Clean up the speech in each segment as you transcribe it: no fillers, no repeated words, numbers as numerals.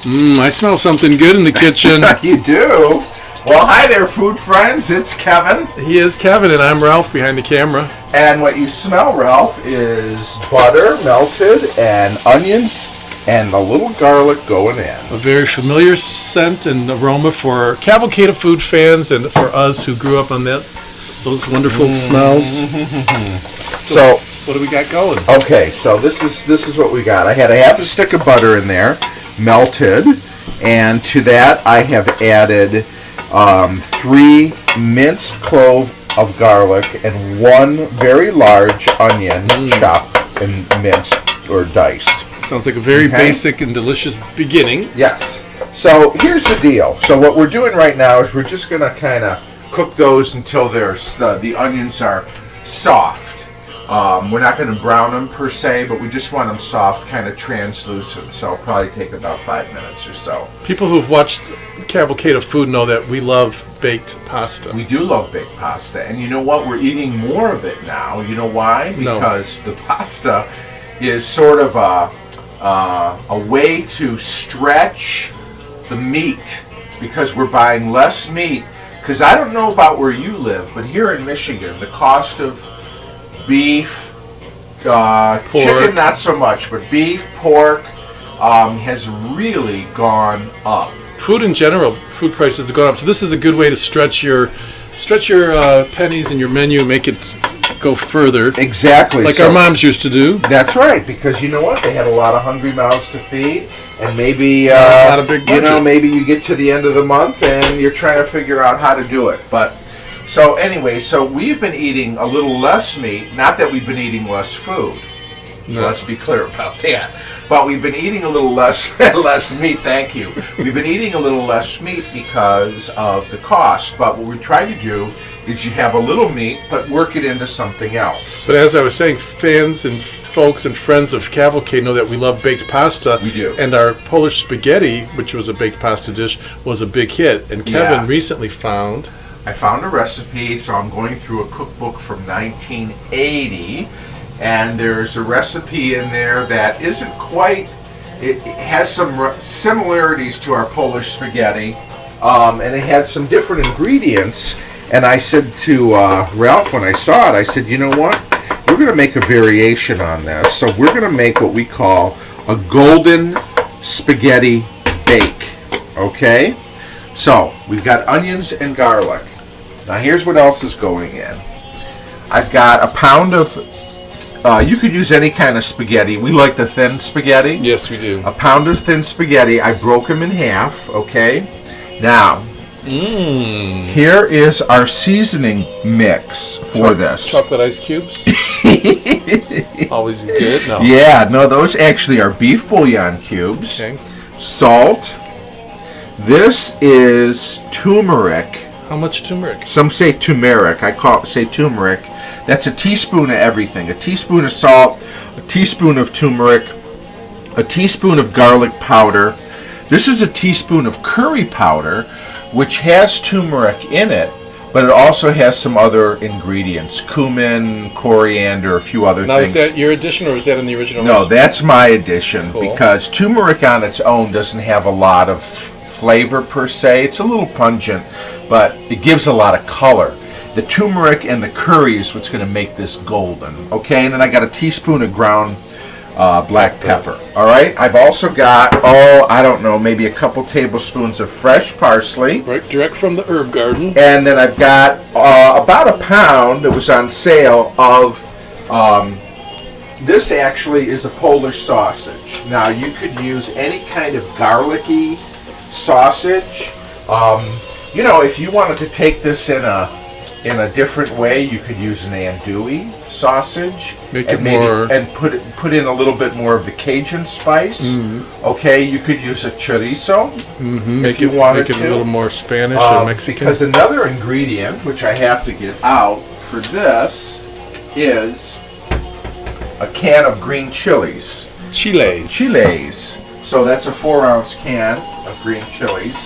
I smell something good in the kitchen. You do? Well, hi there, food friends. It's Kevin. He is Kevin, and I'm Ralph behind the camera. And what you smell, Ralph, is butter melted and onions and a little garlic going in. A very familiar scent and aroma for Cavalcade of food fans and for us who grew up on those wonderful smells. So, what do we got going? Okay, so this is what we got. I had a half a stick of butter in there, melted, and to that I have added 3 minced cloves of garlic and 1 very large onion chopped and minced or diced. Sounds like a very basic and delicious beginning. Yes. So here's the deal. So what we're doing right now is we're just going to kind of cook those until the onions are soft. We're not going to brown them per se, but we just want them soft, kind of translucent. So it'll probably take about 5 minutes or so. People who've watched Cavalcade of Food know that we love baked pasta. We do love baked pasta, and you know what? We're eating more of it now. You know why? Because the pasta is sort of a way to stretch the meat, because we're buying less meat. Because I don't know about where you live, but here in Michigan, the cost of beef, chicken not so much, but beef, pork has really gone up. Food in general, food prices have gone up. So this is a good way to stretch your pennies in your menu and make it go further. Exactly. Like our moms used to do. That's right, because you know what? They had a lot of hungry mouths to feed, and maybe not a big budget. Maybe you get to the end of the month and you're trying to figure out how to do it. But so anyway, so we've been eating a little less meat. Not that we've been eating less food. So let's be clear about that. But we've been eating a little less meat. Thank you. We've been eating a little less meat because of the cost. But what we try to do is you have a little meat, but work it into something else. But as I was saying, fans and folks and friends of Cavalcade know that we love baked pasta. We do. And our Polish spaghetti, which was a baked pasta dish, was a big hit. And Kevin recently found... I found a recipe, so I'm going through a cookbook from 1980, and there's a recipe in there that isn't quite, it has some similarities to our Polish spaghetti, and it had some different ingredients, and I said to Ralph when I saw it, I said, you know what, we're going to make a variation on this, so we're going to make what we call a golden spaghetti bake, okay? So, we've got onions and garlic. Now here's what else is going in. I've got a pound of, you could use any kind of spaghetti. We like the thin spaghetti. Yes, we do. A pound of thin spaghetti. I broke them in half, okay? Now, here is our seasoning mix for this. Chocolate ice cubes. Always good. No. Yeah, no, those actually are beef bouillon cubes. Okay. Salt. This is turmeric. How much turmeric? Some say turmeric. I say turmeric. That's a teaspoon of everything. A teaspoon of salt, a teaspoon of turmeric, a teaspoon of garlic powder. This is a teaspoon of curry powder, which has turmeric in it, but it also has some other ingredients. Cumin, coriander, a few other things. Now, is that your addition, or is that in the original No, recipe? that's my addition, Cool. because turmeric on its own doesn't have a lot of flavor per se. It's a little pungent, but it gives a lot of color. The turmeric and the curry is what's going to make this golden. Okay, and then I got a teaspoon of ground black pepper. All right, I've also got, I don't know, maybe a couple tablespoons of fresh parsley. Right, direct from the herb garden. And then I've got about a pound that was on sale of, this actually is a Polish sausage. Now, you could use any kind of garlicky sausage. You know, if you wanted to take this in a different way, you could use an andouille sausage. Make it more... And put in a little bit more of the Cajun spice. Okay, you could use a chorizo if you wanted to. Make it a little more Spanish or Mexican. Because another ingredient, which I have to get out for this, is a can of green chilies. Chiles. So that's a 4-ounce can of green chilies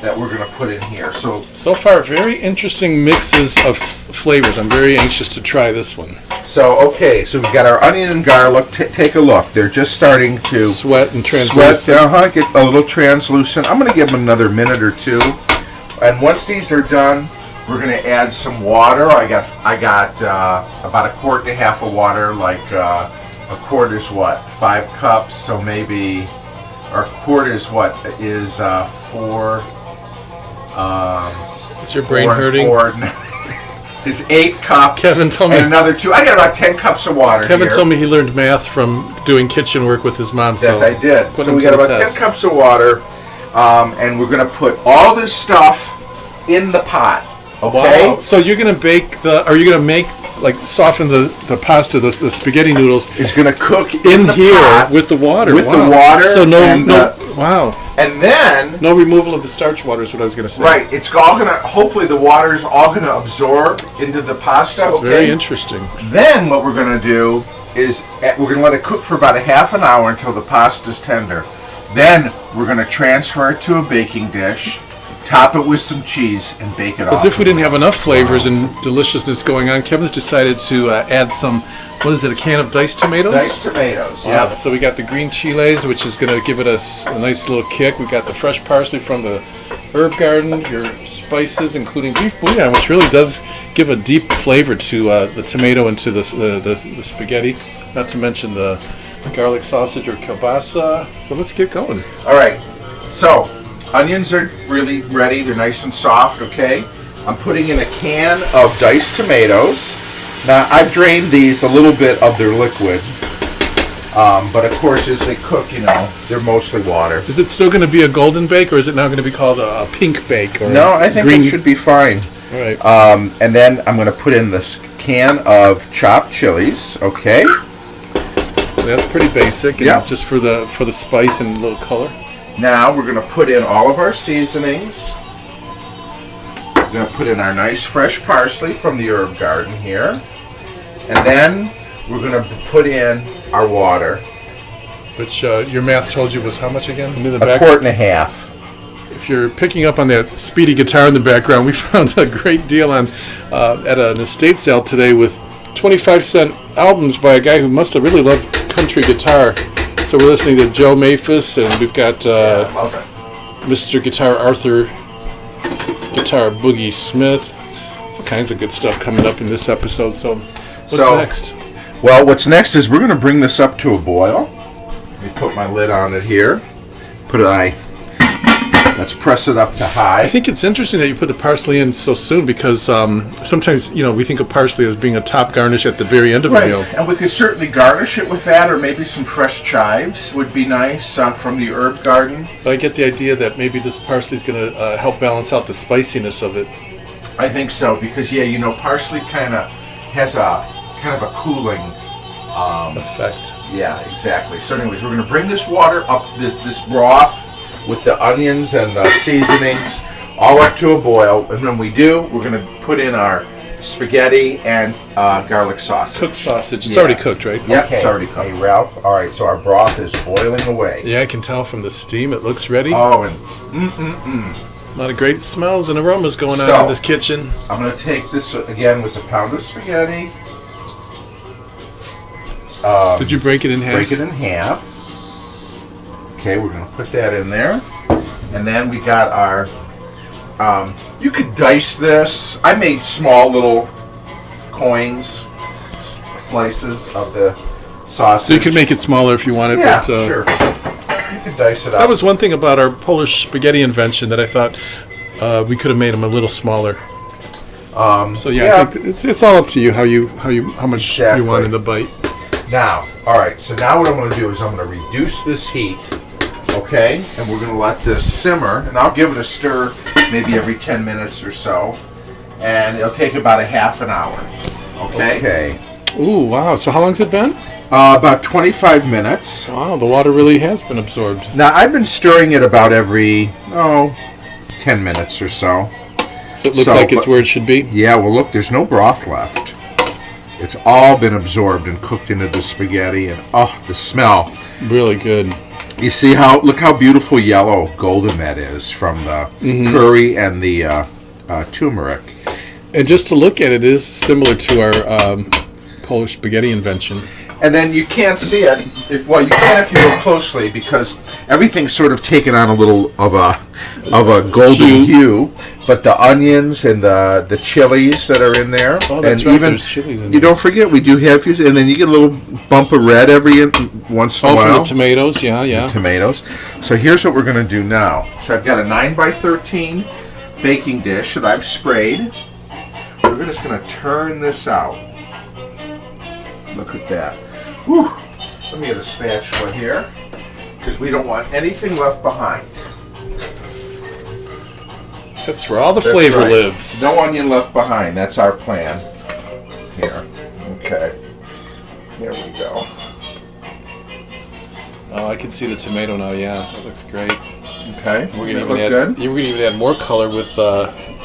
that we're going to put in here. So far, very interesting mixes of flavors. I'm very anxious to try this one. So, okay, so we've got our onion and garlic. Take a look. They're just starting to sweat and translucent. Get a little translucent. I'm going to give them another minute or two. And once these are done, we're going to add some water. I got about a quart and a half of water. Like a quart is what? 5 cups. So maybe, or a quart is what? Is 4. Is your brain hurting? 4, is 8 cups. Kevin told me, and another 2. I got about 10 cups of water. Kevin told me he learned math from doing kitchen work with his mom. Yes, I did. So we got about 10 cups of water, and we're going to put all this stuff in the pot. Okay. Wow. So you're going to bake are you going to make, like, soften the pasta, the spaghetti noodles? It's going to cook in the here pot with the water. With the water. So wow. And then no removal of the starch water is what I was going to say. Right. It's all going to. Hopefully, the water is all going to absorb into the pasta. That's very interesting. Then what we're going to do is we're going to let it cook for about a half an hour until the pasta's tender. Then we're going to transfer it to a baking dish. Top it with some cheese and bake it off. As if we didn't have enough flavors and deliciousess going on, Kevin's decided to add some, what is it, a can of diced tomatoes? Diced tomatoes, yeah. So we got the green chiles, which is going to give it a nice little kick. We got the fresh parsley from the herb garden, your spices, including beef bouillon, which really does give a deep flavor to the tomato and to the spaghetti. Not to mention the garlic sausage or kielbasa. So let's get going. All right. So onions are really ready. They're nice and soft, okay? I'm putting in a can of diced tomatoes. Now, I've drained these a little bit of their liquid, but of course, as they cook, they're mostly water. Is it still going to be a golden bake, or is it now going to be called a pink bake? Or no, I think it should be fine. All right. And then I'm going to put in this can of chopped chilies, okay? That's pretty basic, and just for the spice and a little color. Now we're going to put in all of our seasonings. We're going to put in our nice fresh parsley from the herb garden here. And then we're going to put in our water. Which your math told you was how much again? A quart and a half. If you're picking up on that speedy guitar in the background, we found a great deal on at an estate sale today with 25-cent albums by a guy who must have really loved country guitar. So we're listening to Joe Maphis, and we've got Mr. Guitar Arthur, Guitar Boogie Smith. All kinds of good stuff coming up in this episode. So what's next? Well, what's next is we're going to bring this up to a boil. Let me put my lid on it here. Let's press it up to high. I think it's interesting that you put the parsley in so soon because sometimes, we think of parsley as being a top garnish at the very end of a meal. And we could certainly garnish it with that, or maybe some fresh chives would be nice from the herb garden. But I get the idea that maybe this parsley is going to help balance out the spiciness of it. I think so, because parsley kind of has a cooling effect. Yeah, exactly. So anyways, we're going to bring this water up, this broth with the onions and the seasonings all up to a boil, and when we do, we're going to put in our spaghetti and garlic sausage. Cooked sausage. It's already cooked, right? Yeah, okay. It's already cooked. Hey, Ralph. All right, so our broth is boiling away. Yeah, I can tell from the steam. It looks ready. Oh, and a lot of great smells and aromas going on in this kitchen. I'm going to take this again with a pound of spaghetti. Did you break it in half? Break it in half. Okay, we're going to put that in there. And then we got our, you could dice this. I made small little coins, slices of the sausage. So you could make it smaller if you wanted. Yeah, sure. You could dice it up. That was one thing about our Polish spaghetti invention that I thought we could have made them a little smaller. I think it's all up to you how much you want in the bite. Now, all right. So now what I'm going to do is I'm going to reduce this heat, okay, and we're going to let this simmer, and I'll give it a stir maybe every 10 minutes or so, and it'll take about a half an hour. Okay. Ooh, wow. So how long's it been? About 25 minutes. Wow, the water really has been absorbed. Now I've been stirring it about every 10 minutes or so. So it looks like it's where it should be? Yeah, well look, there's no broth left. It's all been absorbed and cooked into the spaghetti, and the smell. Really good. You see look how beautiful yellow golden that is from the curry and the turmeric. And just to look at it is similar to our Polish spaghetti invention. And then you can't see it you can if you look closely, because everything's sort of taken on a little of a golden hue. But the onions and the chilies that are in there, oh, that's and right, even there's chilies in you there. don't forget we do have these, and then you get a little bump of red every once in a while. From the tomatoes, yeah. Tomatoes. So here's what we're going to do now. So I've got a 9x13 baking dish that I've sprayed. We're just going to turn this out. Look at that. Whew. Let me get a spatula here, because we don't want anything left behind. That's where all the flavor lives. No onion left behind. That's our plan. Here. Okay. Here we go. Oh, I can see the tomato now. Yeah, that looks great. Okay. We're gonna even add more color with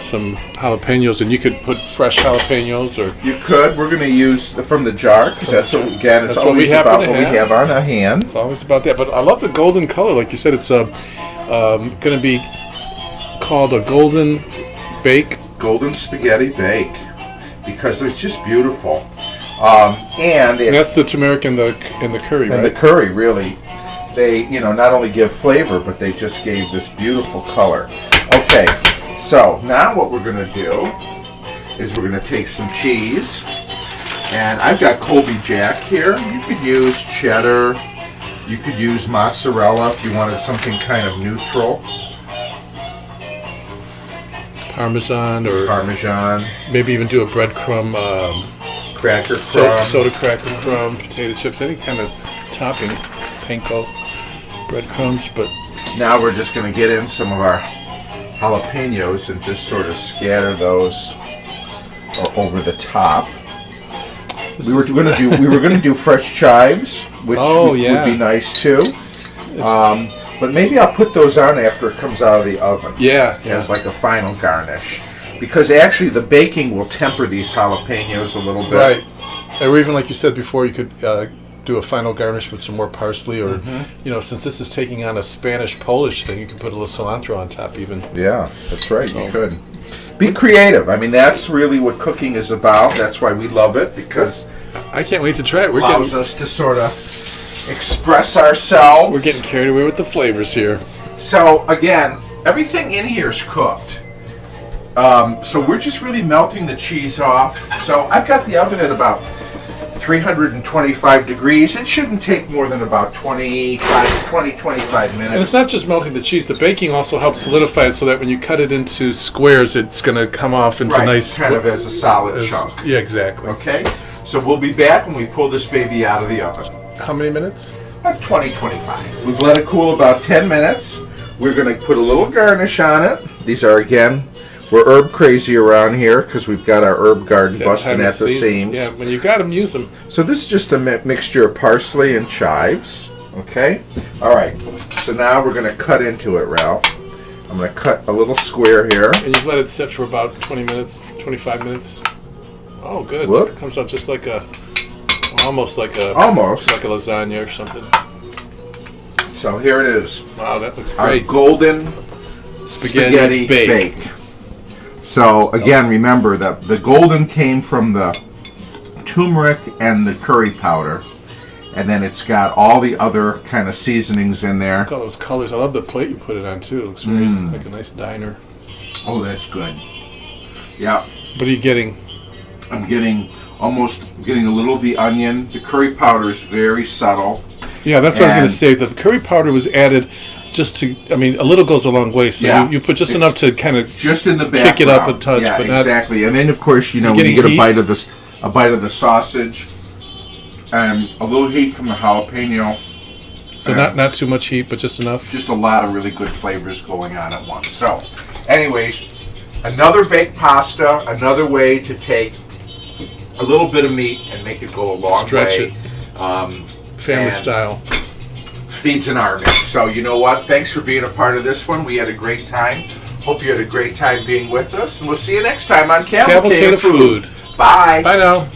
some jalapenos, and you could put fresh jalapenos, or you could. We're gonna use from the jar, because that's what, again, it's always about what we have on our hand. It's always about that. But I love the golden color, like you said. It's gonna be called a golden spaghetti bake, because it's just beautiful. And that's the turmeric and the curry, right? And the curry, really. They, not only give flavor, but they just gave this beautiful color. Okay, so now what we're going to do is we're going to take some cheese. And I've got Colby Jack here. You could use cheddar. You could use mozzarella if you wanted something kind of neutral. Parmesan. Maybe even do a breadcrumb, cracker crumb. Soda cracker crumb, potato chips, any kind of topping, panko, breadcrumbs. But now we're just going to get in some of our jalapenos and just sort of scatter those over the top. We were going to do fresh chives, which would be nice too. But maybe I'll put those on after it comes out of the oven. Yeah. As like a final garnish. Because actually the baking will temper these jalapenos a little bit. Right. Or even like you said before, you could do a final garnish with some more parsley, or, since this is taking on a Spanish-Polish thing, you can put a little cilantro on top even. Yeah, that's right, you could. Be creative. I mean, that's really what cooking is about. That's why we love it, because I can't wait to try it. It allows us to sort of express ourselves. We're getting carried away with the flavors here. So, again, everything in here is cooked. So we're just really melting the cheese off. So I've got the oven at about 325 degrees. It shouldn't take more than about 25 minutes. And it's not just melting the cheese. The baking also helps solidify it so that when you cut it into squares, it's going to come off into nice... kind of as a solid chunk. Yeah, exactly. Okay? So we'll be back when we pull this baby out of the oven. How many minutes? About 25. We've let it cool about 10 minutes. We're going to put a little garnish on it. These are, again... We're herb crazy around here because we've got our herb garden busting at the seams. Yeah, when you got them, use them. So this is just a mixture of parsley and chives. Okay? All right. So now we're going to cut into it, Ralph. I'm going to cut a little square here. And you've let it sit for about 20 minutes, 25 minutes. Oh, good. Whoop. It comes out just like almost like a lasagna or something. So here it is. Wow, that looks great. Our golden spaghetti bake. So again, remember that the golden came from the turmeric and the curry powder, and then it's got all the other kind of seasonings in there. Look at all those colors. I love the plate you put it on too. It looks very like a nice diner. Oh, that's good. Yeah. What are you getting? I'm getting a little of the onion. The curry powder is very subtle. Yeah, that's what I was going to say. The curry powder was added just to, a little goes a long way. So you put just enough to kind of just in the background. Kick it up a touch, yeah, but not exactly. And then of course, when you get a bite of the sausage, and a little heat from the jalapeno. So not too much heat, but just enough. Just a lot of really good flavors going on at once. So, anyways, another baked pasta, another way to take a little bit of meat and make it go a long Stretch way. Family style. Feeds an army. So you know what? Thanks for being a part of this one. We had a great time. Hope you had a great time being with us. And we'll see you next time on Cavalcade of Food. Bye. Bye now.